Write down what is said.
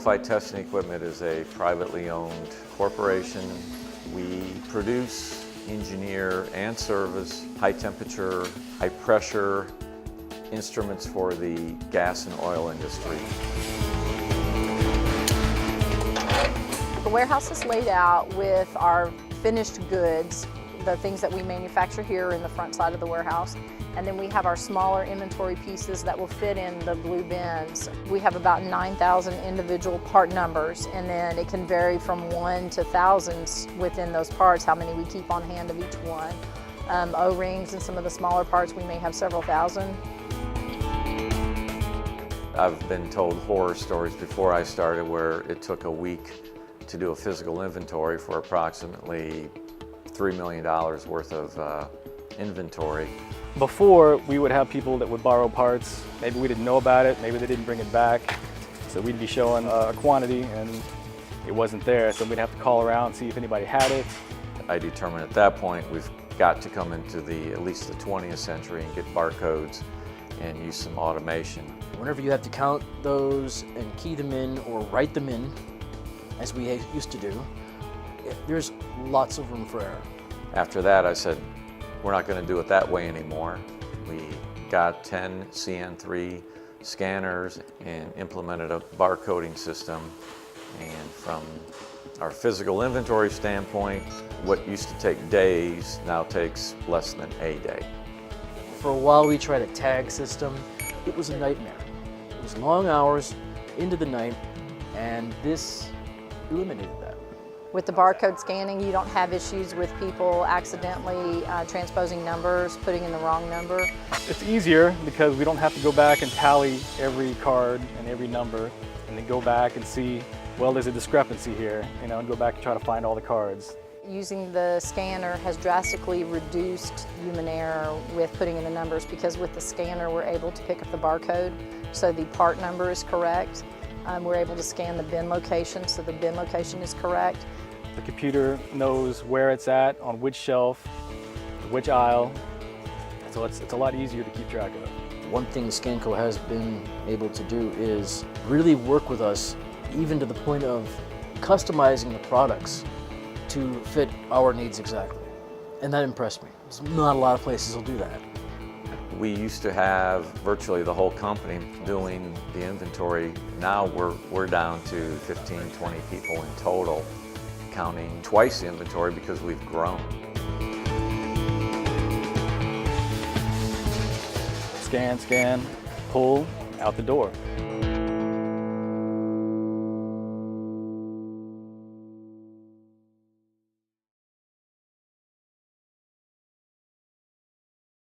Flight Testing Equipment is a privately owned corporation. We produce, engineer, and service high temperature, high pressure instruments for the gas and oil industry. The warehouse is laid out with our finished goods, the things that we manufacture here in the front side of the warehouse. And then we have our smaller inventory pieces that will fit in the blue bins. We have about 9,000 individual part numbers, and then it can vary from 1 to thousands within those parts, how many we keep on hand of each one. O-rings and some of the smaller parts, we may have several thousand. I've been told horror stories before I started where it took a week to do a physical inventory for approximately $3 million worth of inventory. Before, we would have people that would borrow parts. Maybe we didn't know about it, maybe they didn't bring it back. So we'd be showing a quantity and it wasn't there, so we'd have to call around and see if anybody had it. I determined at that point we've got to come into at least the 20th century and get barcodes and use some automation. Whenever you have to count those and key them in or write them in, as we used to do, there's lots of room for error. After that, I said, we're not going to do it that way anymore. We got 10 CN3 scanners and implemented a barcoding system. And from our physical inventory standpoint, what used to take days now takes less than a day. For a while we tried a tag system. It was a nightmare. It was long hours into the night, and this eliminated that. With the barcode scanning, you don't have issues with people accidentally transposing numbers, putting in the wrong number. It's easier because we don't have to go back and tally every card and every number and then go back and see, well, there's a discrepancy here, and go back and try to find all the cards. Using the scanner has drastically reduced human error with putting in the numbers, because with the scanner we're able to pick up the barcode so the part number is correct. We're able to scan the bin location so the bin location is correct. The computer knows where it's at, on which shelf, which aisle, so it's a lot easier to keep track of. One thing Scanco has been able to do is really work with us, even to the point of customizing the products to fit our needs exactly. And that impressed me. There's not a lot of places will do that. We used to have virtually the whole company doing the inventory. Now we're down to 15, 20 people in total, counting twice the inventory because we've grown. Scan, pull, out the door.